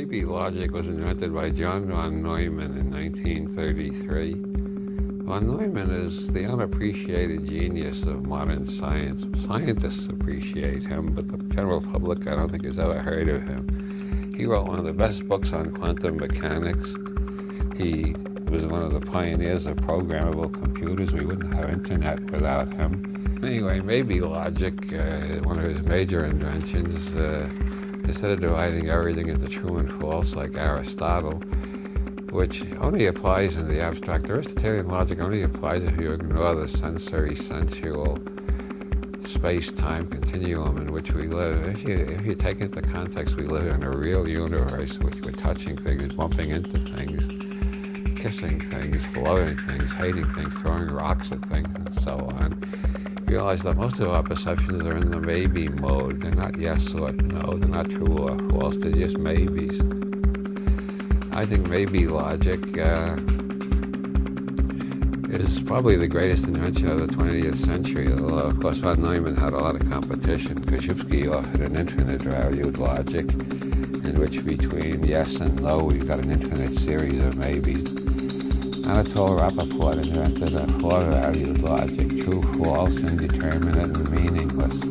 maybe logic was invented by John von Neumann in 1933. Von Neumann is the unappreciated genius of modern science. Scientists appreciate him, but the general public, I don't think, has ever heard of him. He wrote one of the best books on quantum mechanics. He was one of the pioneers of programmable computers. We wouldn't have internet without him. Anyway, maybe logic, one of his major inventions, instead of dividing everything into true and false like Aristotle, which only applies in the abstract. Aristotelian logic only applies if you ignore the sensory, sensual, space-time continuum in which we live. If you take into context we live in a real universe in which we're touching things, bumping into things, kissing things, loving things, hating things, throwing rocks at things, and so on, you realize that most of our perceptions are in the maybe mode. They're not yes or no, they're not true or false, they're just maybes. I think maybe logic is probably the greatest invention of the 20th century, although of course von Neumann had a lot of competition. Koszybski offered an infinite valued logic in which between yes and no we've got an infinite series of maybes. Anatole Rappaport invented a four-valued logic: true, false, indeterminate, and meaningless.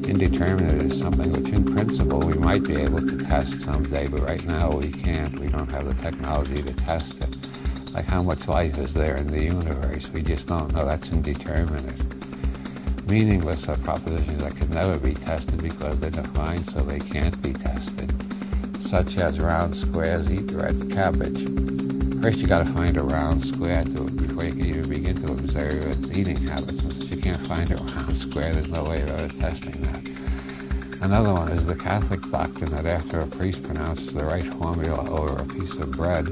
Indeterminate is something which in principle we might be able to test someday, but right now we can't. We don't have the technology to test it. Like how much life is there in the universe? We just don't know. That's indeterminate. Meaningless are propositions that can never be tested because they're defined so they can't be tested, such as round squares eat red cabbage. First you got to find a round square before you can even begin to observe its eating habits. And since you can't find a round square, there's no way of ever testing that. Another one is the Catholic doctrine that after a priest pronounces the right formula over a piece of bread,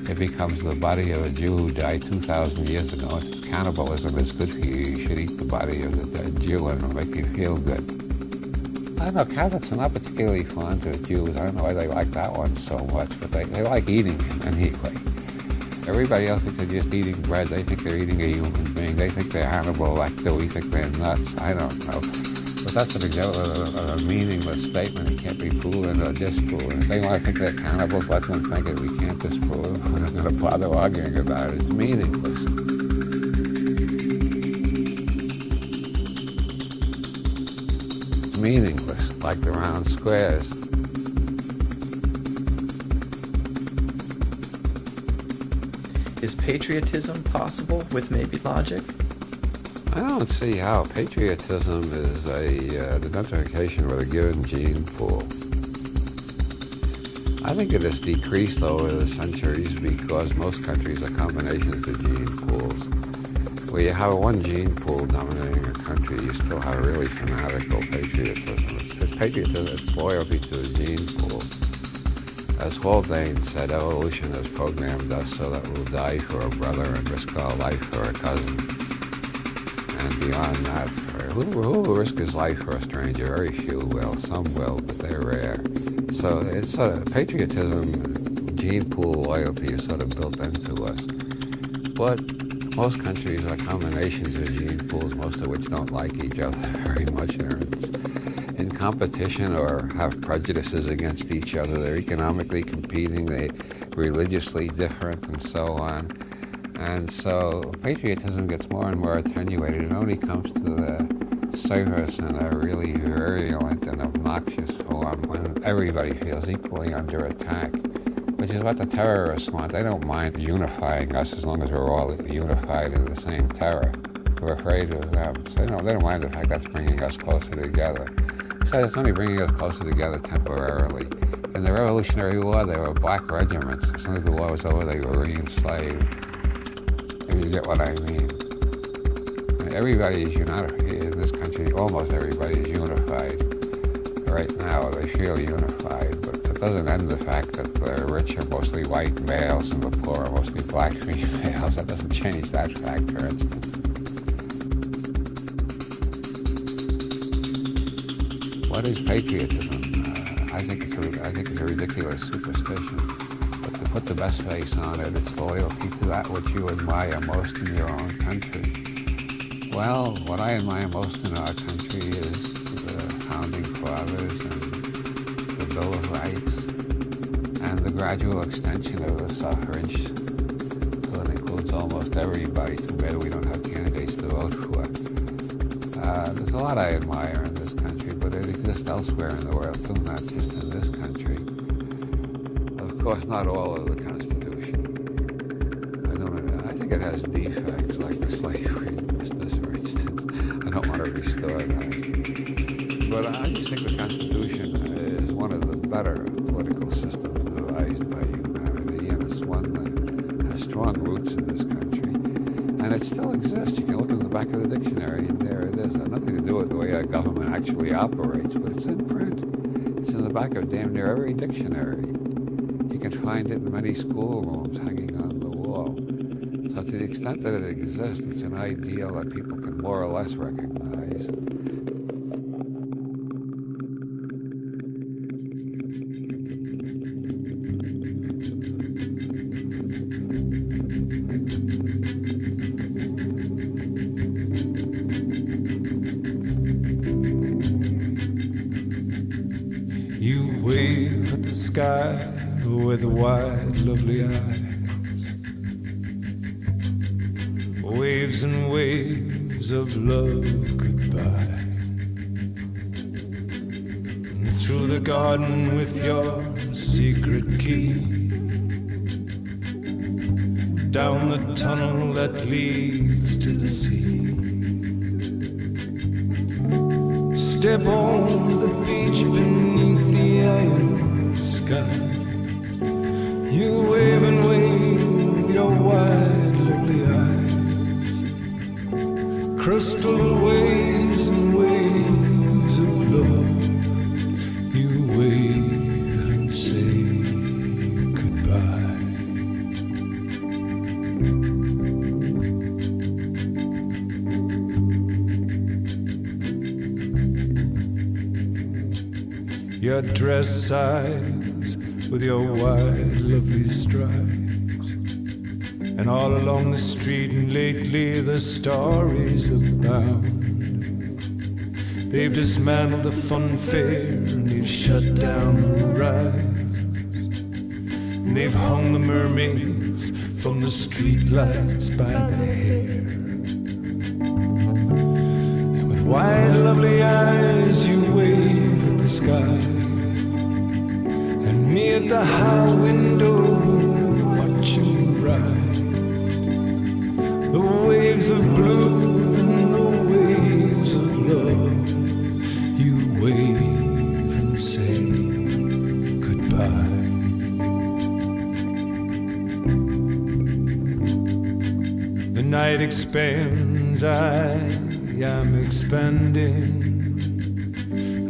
it becomes the body of a Jew who died 2,000 years ago. Since cannibalism is good for you, you should eat the body of the dead Jew and it'll make you feel good. I don't know, Catholics are not particularly fond of Jews. I don't know why they like that one so much, but they like eating him anyway. Everybody else thinks they're just eating bread. They think they're eating a human being. They think they're Hannibal Lecter. We think they're nuts. I don't know. But that's an example of a meaningless statement. It can't be proven or disproven. If they want to think they're cannibals, let them think it. We can't disprove it. We're not going to bother arguing about it. It's meaningless. It's meaningless, like the round squares. Is patriotism possible with maybe logic? I don't see how. Patriotism is an identification with a given gene pool. I think it has decreased over the centuries because most countries are combinations of gene pools. Where you have one gene pool dominating a country, you still have really fanatical patriotism. It's patriotism, it's loyalty to the gene pool. As Haldane said, evolution has programmed us so that we'll die for a brother and risk our life for a cousin. And beyond that, who will risk his life for a stranger? Very few will. Some will, but they're rare. So it's sort of patriotism, gene pool loyalty is sort of built into us. But most countries are combinations of gene pools, most of which don't like each other very much. They're in competition or have prejudices against each other. They're economically competing, they're religiously different, and so on. And so patriotism gets more and more attenuated. It only comes to the surface in a really virulent and obnoxious form when everybody feels equally under attack, which is what the terrorists want. They don't mind unifying us as long as we're all unified in the same terror. We're afraid of them. So they don't mind the fact that's bringing us closer together. So it's only bringing us closer together temporarily. In the Revolutionary War, there were black regiments. As soon as the war was over, they were re-enslaved. If you get what I mean. Everybody is unified in this country. Almost everybody is unified. Right now, they feel unified, but that doesn't end the fact that the rich are mostly white males and the poor are mostly black females. That doesn't change that fact, for instance. What is patriotism? I think it's a ridiculous superstition. But to put the best face on it, it's loyalty to that which you admire most in your own country. Well, what I admire most in our country is the founding fathers and the Bill of Rights. and the gradual extension of the suffrage, so it includes almost everybody. Too bad we don't have candidates to vote for. There's a lot I admire in this country, but it exists elsewhere in the world too, not just in this country. Of course, not all of the Constitution. I think it has defects, like the slavery business, for instance. I don't want to restore that. But I just think the Constitution is one of the better political systems devised by humanity, and it's one that has strong roots in this country. And it still exists. You can look at the back of the dictionary, and there it is. It has nothing to do with the way our government actually operates, but it's in print. It's in the back of damn near every dictionary. You can find it in many schoolrooms hanging on the wall. So to the extent that it exists, it's an ideal that people can more or less recognize. You wave at the sky with wide, lovely eyes. Waves and waves of love goodbye. And through the garden with your secret key, down the tunnel that leads to the sea. Step on the beach beneath the iron skies. You wave and wave with your wide, lovely eyes. Crystal waves and waves of love. You wave and say goodbye. Your dress sighs with your wide, lovely strides. And all along the street and lately the stories abound. They've dismantled the fun fair and they've shut down the rides. And they've hung the mermaids from the street lights by the hair. And with wide, lovely eyes you wave at the sky. Me at the high window, watching you ride. The waves of blue and the waves of love. You wave and say goodbye. The night expands, I am expanding.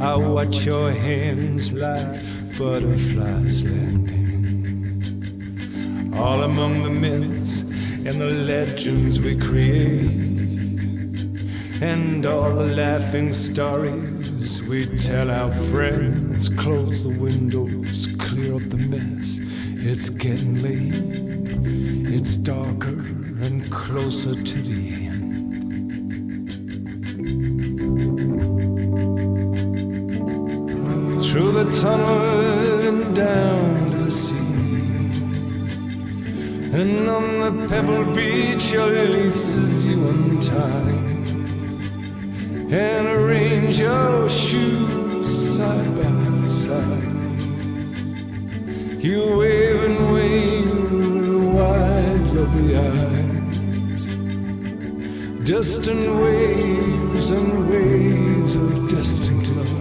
I watch your hands like butterflies landing, all among the myths and the legends we create, and all the laughing stories we tell our friends. Close the windows, clear up the mess. It's getting late, it's darker and closer to the end. Through the tunnel and down to the sea, and on the pebble beach your laces you untie, and arrange your shoes side by side. You wave and wave with wide, lovely eyes. Distant waves and waves of distant love.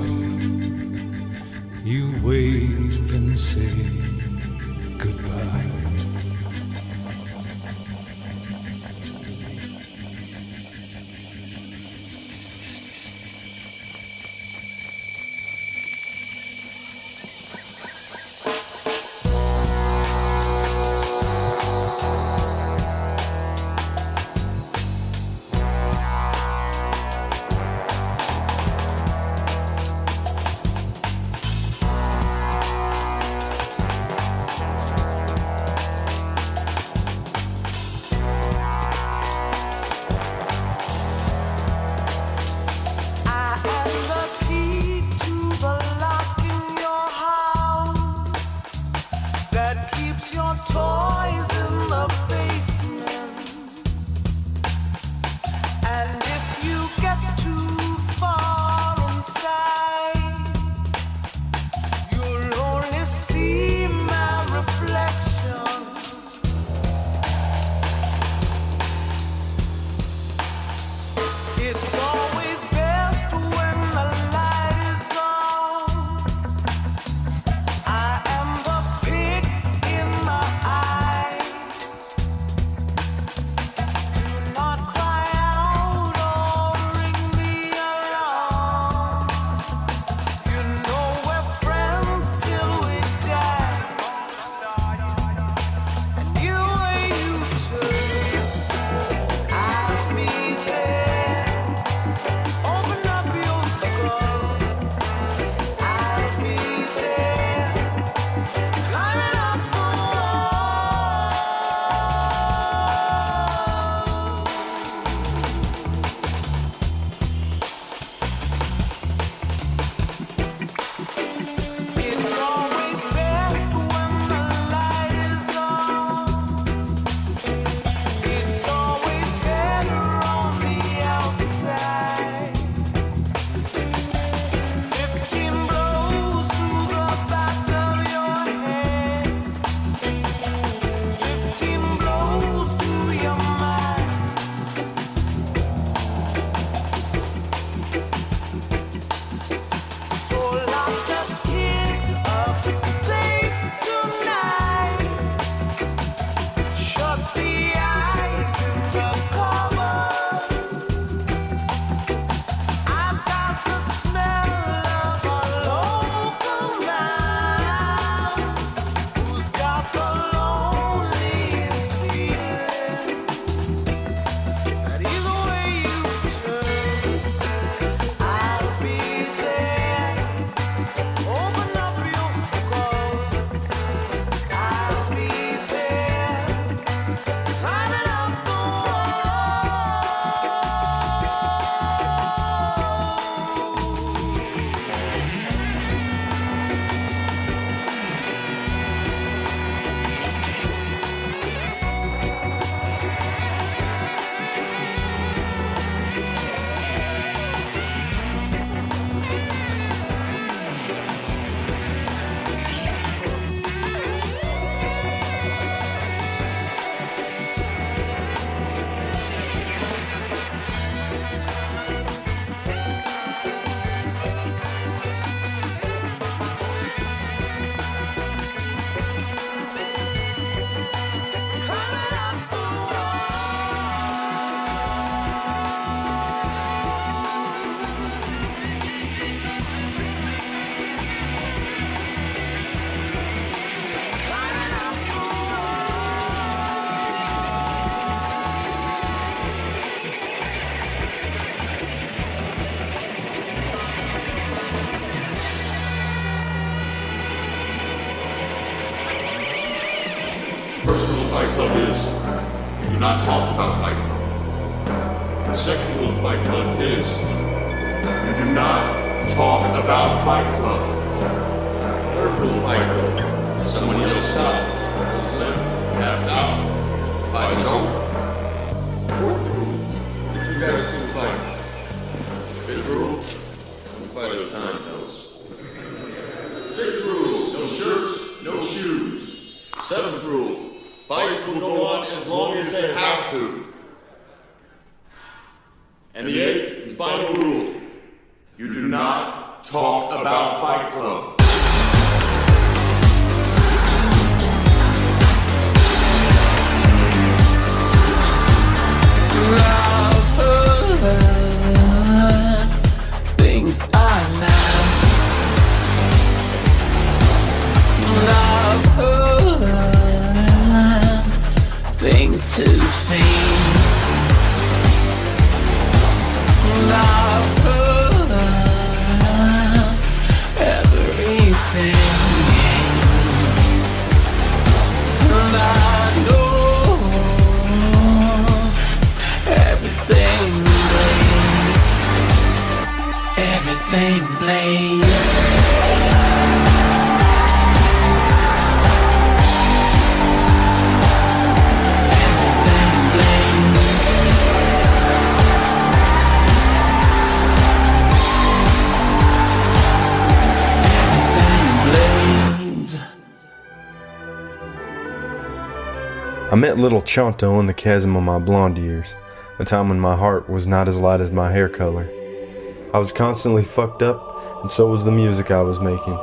You wave and say goodbye. not talk about Fight Club. The second rule of Fight Club is you do not talk about Fight Club. Third rule of Fight Club, someone else stops, goes left, taps out, fight is over. Fourth rule, the two guys do the fight. Fifth rule, one fight at a time, fellas. Sixth rule, no shirts, no shoes. Seventh rule, fights will go on as long as they have to. And the eighth and final rule, you do not talk about Fight Club. Things I love. Things to feel. Everything. And I know everything bleeds. Everything bleeds. I met little Chonto in the chasm of my blonde years, a time when my heart was not as light as my hair color. I was constantly fucked up, and so was the music I was making.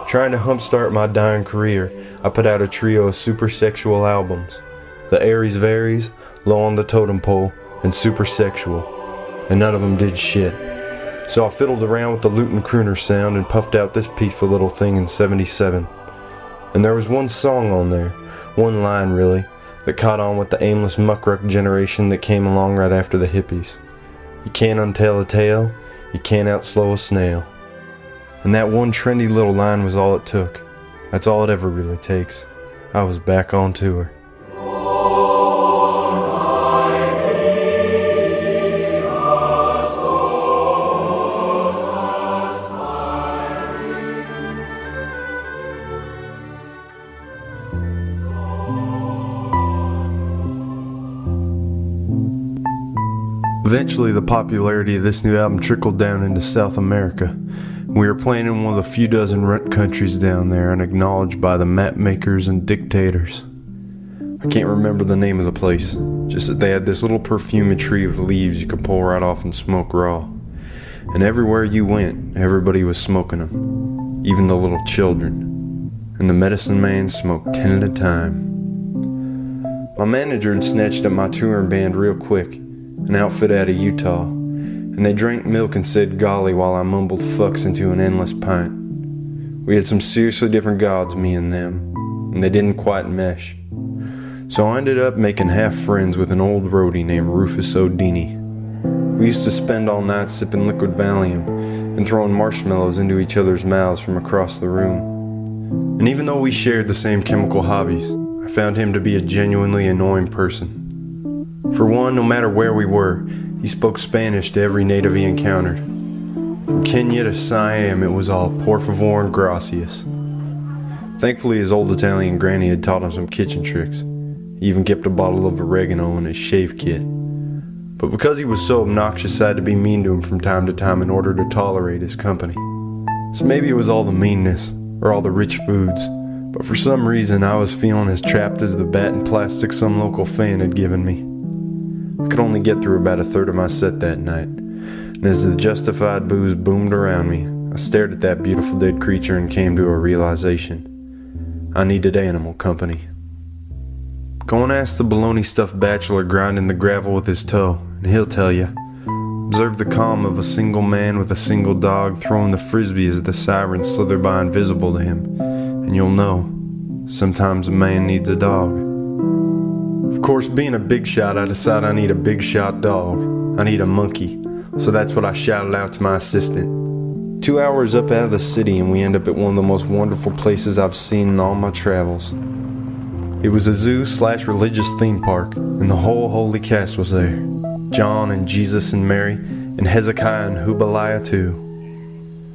Trying to jumpstart my dying career, I put out a trio of super sexual albums, The Aries Varies, Low on the Totem Pole, and Super Sexual, and none of them did shit. So I fiddled around with the Luton crooner sound and puffed out this peaceful little thing in '77. And there was one song on there, one line really, that caught on with the aimless muckruck generation that came along right after the hippies. You can't untell a tale, you can't outslow a snail. And that one trendy little line was all it took. That's all it ever really takes. I was back on tour. Eventually, the popularity of this new album trickled down into South America. We were playing in one of the few dozen runt countries down there and acknowledged by the map makers and dictators. I can't remember the name of the place, just that they had this little perfume tree of leaves you could pull right off and smoke raw. And everywhere you went, everybody was smoking them, even the little children. And the medicine man smoked 10 at a time. My manager had snatched up my touring band real quick, an outfit out of Utah, and they drank milk and said golly while I mumbled fucks into an endless pint. We had some seriously different gods, me and them, and they didn't quite mesh. So I ended up making half friends with an old roadie named Rufus O'Dini. We used to spend all night sipping liquid Valium and throwing marshmallows into each other's mouths from across the room. And even though we shared the same chemical hobbies, I found him to be a genuinely annoying person. For one, no matter where we were, he spoke Spanish to every native he encountered. From Kenya to Siam, it was all por favor and gracias. Thankfully, his old Italian granny had taught him some kitchen tricks. He even kept a bottle of oregano in his shave kit. But because he was so obnoxious, I had to be mean to him from time to time in order to tolerate his company. So maybe it was all the meanness, or all the rich foods, but for some reason I was feeling as trapped as the bat and plastic some local fan had given me. I could only get through about a third of my set that night, and as the justified booze boomed around me, I stared at that beautiful dead creature and came to a realization. I needed animal company. Go and ask the bologna-stuffed bachelor grinding the gravel with his toe, and he'll tell you. Observe the calm of a single man with a single dog throwing the frisbee as the sirens slither by invisible to him, and you'll know, sometimes a man needs a dog. Of course, being a big shot, I decide I need a big shot dog. I need a monkey, so that's what I shouted out to my assistant. 2 hours up out of the city and we end up at one of the most wonderful places I've seen in all my travels. It was a zoo/religious theme park, and the whole holy cast was there. John and Jesus and Mary, and Hezekiah and Hubaliah too.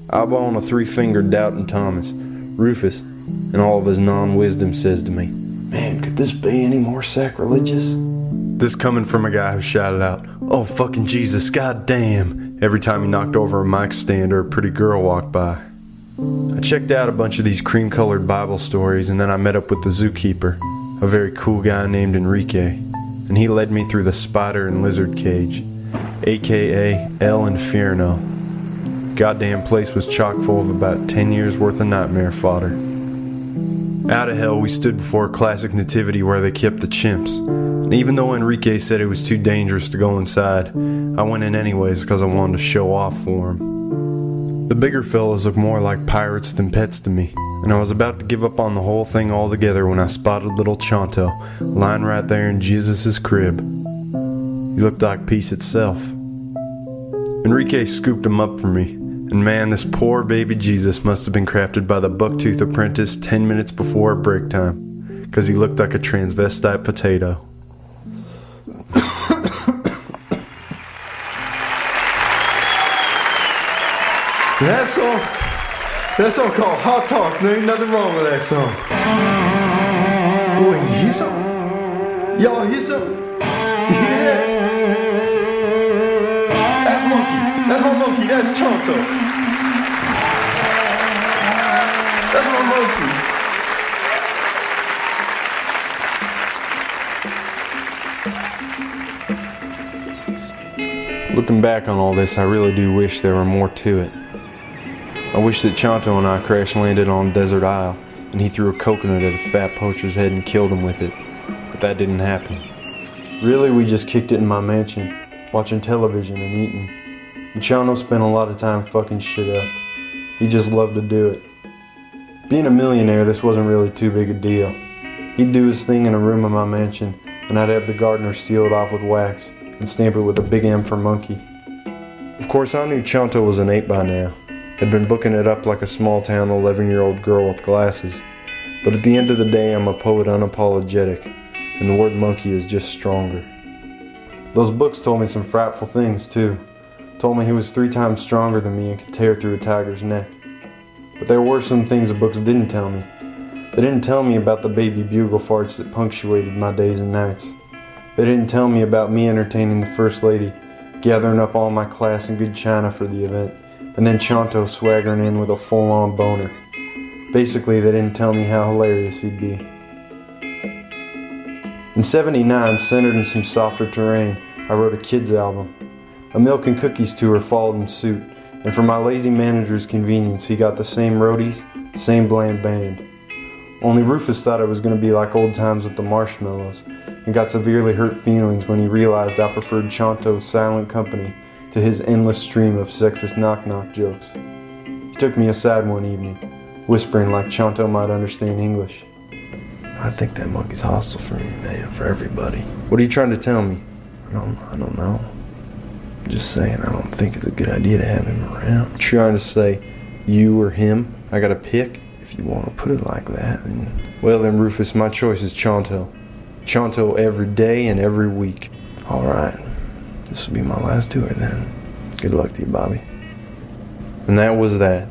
Eyeball on a three-fingered doubting Thomas, Rufus, and all of his non-wisdom says to me, "Man, could this be any more sacrilegious?" This coming from a guy who shouted out, "Oh fucking Jesus, goddamn," every time he knocked over a mic stand or a pretty girl walked by. I checked out a bunch of these cream-colored Bible stories, and then I met up with the zookeeper, a very cool guy named Enrique, and he led me through the spider and lizard cage, aka El Infierno. Goddamn place was chock full of about 10 years worth of nightmare fodder. Out of hell, we stood before a classic nativity where they kept the chimps, and even though Enrique said it was too dangerous to go inside, I went in anyways because I wanted to show off for him. The bigger fellas looked more like pirates than pets to me, and I was about to give up on the whole thing altogether when I spotted little Chanto lying right there in Jesus' crib. He looked like peace itself. Enrique scooped him up for me, and man, this poor baby Jesus must have been crafted by the bucktooth apprentice 10 minutes before break time, because he looked like a transvestite potato. That song called Hot Talk. There ain't nothing wrong with that song. Wait, you hear something? Y'all hear something? You hear that? That's Monkey. That's my monkey. That's Chonto. That's my monkey. Looking back on all this, I really do wish there were more to it. I wish that Chanto and I crash landed on a desert isle and he threw a coconut at a fat poacher's head and killed him with it, but that didn't happen. Really, we just kicked it in my mansion, watching television and eating. And Chanto spent a lot of time fucking shit up. He just loved to do it. Being a millionaire, this wasn't really too big a deal. He'd do his thing in a room in my mansion, and I'd have the gardener seal it off with wax and stamp it with a big M for monkey. Of course, I knew Chanto was an ape by now. Had been booking it up like a small-town 11-year-old girl with glasses. But at the end of the day, I'm a poet unapologetic, and the word monkey is just stronger. Those books told me some frightful things, too. Told me he was 3 times stronger than me and could tear through a tiger's neck. But there were some things the books didn't tell me. They didn't tell me about the baby bugle farts that punctuated my days and nights. They didn't tell me about me entertaining the First Lady, gathering up all my class and good china for the event, and then Chanto swaggering in with a full-on boner. Basically, they didn't tell me how hilarious he'd be. In '79, centered in some softer terrain, I wrote a kids album. A Milk and Cookies tour followed in suit, and for my lazy manager's convenience, he got the same roadies, same bland band. Only Rufus thought it was going to be like old times with the Marshmallows, and got severely hurt feelings when he realized I preferred Chanto's silent company to his endless stream of sexist knock-knock jokes. He took me aside one evening, whispering like Chanto might understand English. "I think that monkey's hostile for me, man, for everybody." "What are you trying to tell me?" I don't know. I'm just saying I don't think it's a good idea to have him around." "Trying to say you or him? I gotta pick?" "If you want to put it like that, then..." "Well then, Rufus, my choice is Chanto. Chanto every day and every week." "All right. This will be my last tour then. Good luck to you, Bobby." And that was that.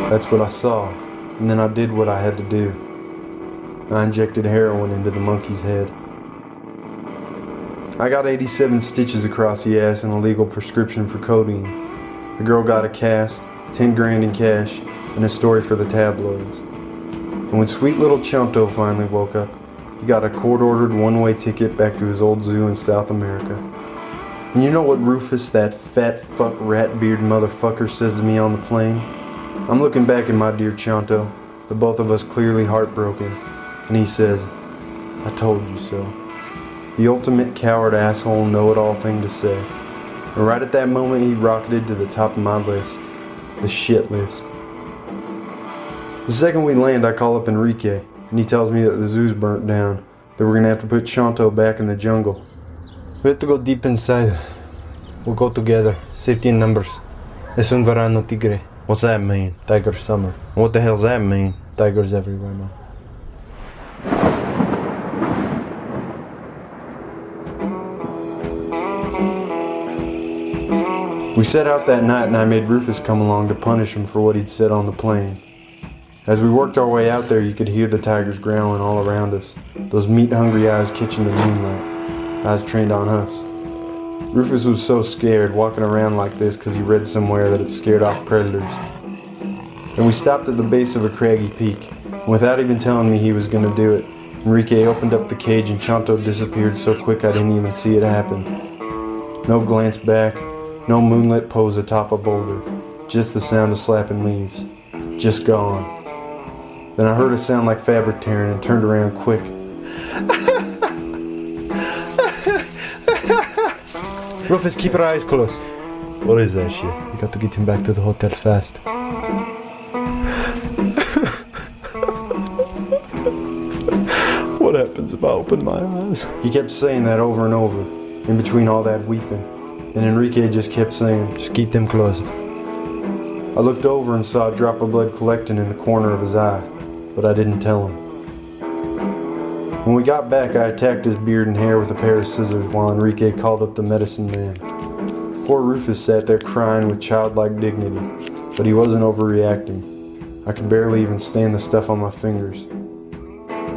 That's what I saw, and then I did what I had to do. I injected heroin into the monkey's head. I got 87 stitches across the ass and a legal prescription for codeine. The girl got a cast, 10 grand in cash, and a story for the tabloids. And when sweet little Chanto finally woke up, he got a court-ordered one-way ticket back to his old zoo in South America. And you know what Rufus, that fat fuck rat-beard motherfucker, says to me on the plane? I'm looking back at my dear Chanto, the both of us clearly heartbroken, and he says, "I told you so." The ultimate coward asshole know-it-all thing to say. And right at that moment, he rocketed to the top of my list. The shit list. The second we land, I call up Enrique, and he tells me that the zoo's burnt down, that we're gonna have to put Chanto back in the jungle. We have to go deep inside. We'll go together. Safety in numbers. Es un verano tigre. What's that mean? Tiger summer. And what the hell's that mean? Tigers everywhere, man. We set out that night and I made Rufus come along to punish him for what he'd said on the plane. As we worked our way out there, you could hear the tigers growling all around us, those meat-hungry eyes catching the moonlight, eyes trained on us. Rufus was so scared walking around like this because he read somewhere that it scared off predators. And we stopped at the base of a craggy peak, and without even telling me he was going to do it, Enrique opened up the cage and Chanto disappeared so quick I didn't even see it happen. No glance back. No moonlit pose atop a boulder, just the sound of slapping leaves. Just gone. Then I heard a sound like fabric tearing and turned around quick. Rufus, keep your eyes closed. What is that shit? You got to get him back to the hotel fast. What happens if I open my eyes? He kept saying that over and over, in between all that weeping. And Enrique just kept saying, just keep them closed. I looked over and saw a drop of blood collecting in the corner of his eye, but I didn't tell him. When we got back, I attacked his beard and hair with a pair of scissors while Enrique called up the medicine man. Poor Rufus sat there crying with childlike dignity, but he wasn't overreacting. I could barely even stand the stuff on my fingers.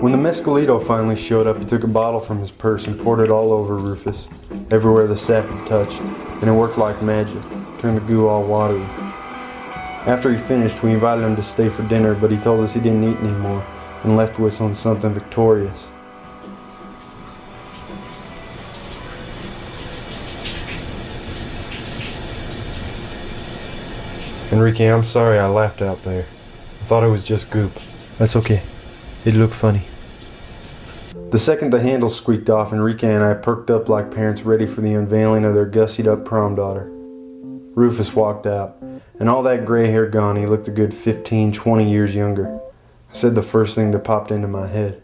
When the Mescalito finally showed up, he took a bottle from his purse and poured it all over Rufus, everywhere the sap had touched, and it worked like magic, turned the goo all watery. After he finished, we invited him to stay for dinner, but he told us he didn't eat anymore and left us on something victorious. Enrique, I'm sorry I laughed out there. I thought it was just goop. That's okay. It looked funny. The second the handle squeaked off, Enrique and I perked up like parents ready for the unveiling of their gussied-up prom daughter. Rufus walked out, and all that gray hair gone, he looked a good 15, 20 years younger. I said the first thing that popped into my head.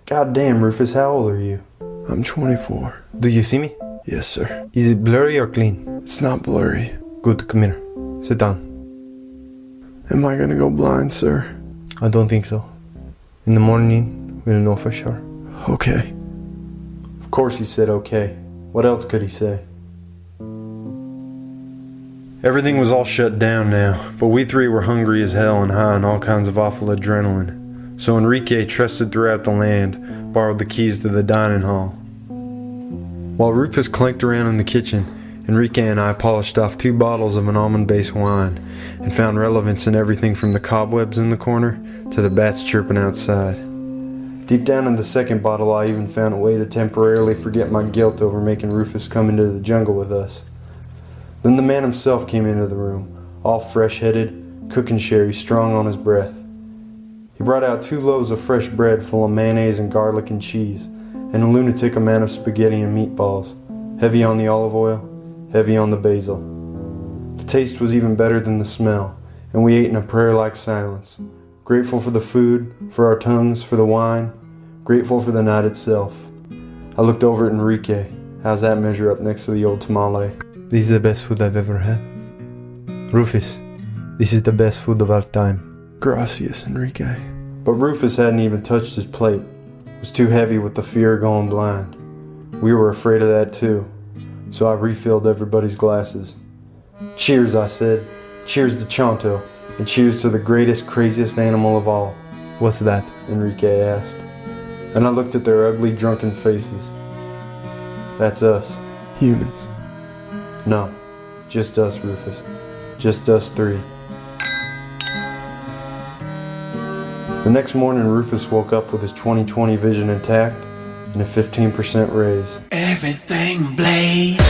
God damn, Rufus, how old are you? I'm 24. Do you see me? Yes, sir. Is it blurry or clean? It's not blurry. Good, come here. Sit down. Am I gonna go blind, sir? I don't think so. In the morning, we'll know for sure. Okay. Of course he said okay. What else could he say? Everything was all shut down now, but we three were hungry as hell and high on all kinds of awful adrenaline. So Enrique trusted throughout the land, borrowed the keys to the dining hall. While Rufus clanked around in the kitchen, Enrique and I polished off 2 bottles of an almond-based wine and found relevance in everything from the cobwebs in the corner to the bats chirping outside. Deep down in the second bottle, I even found a way to temporarily forget my guilt over making Rufus come into the jungle with us. Then the man himself came into the room, all fresh-headed, cooking sherry strong on his breath. He brought out 2 loaves of fresh bread full of mayonnaise and garlic and cheese, and a lunatic amount of spaghetti and meatballs, heavy on the olive oil, heavy on the basil. The taste was even better than the smell, and we ate in a prayer-like silence, grateful for the food, for our tongues, for the wine, grateful for the night itself. I looked over at Enrique. How's that measure up next to the old tamale? This is the best food I've ever had. Rufus, this is the best food of our time. Gracias, Enrique. But Rufus hadn't even touched his plate. It was too heavy with the fear of going blind. We were afraid of that too, so I refilled everybody's glasses. Cheers, I said. Cheers to Chanto, and cheers to the greatest, craziest animal of all. What's that? Enrique asked. And I looked at their ugly, drunken faces. That's us. Humans. No, just us, Rufus. Just us 3. The next morning, Rufus woke up with his 20/20 vision intact and a 15% raise. Everything blazed.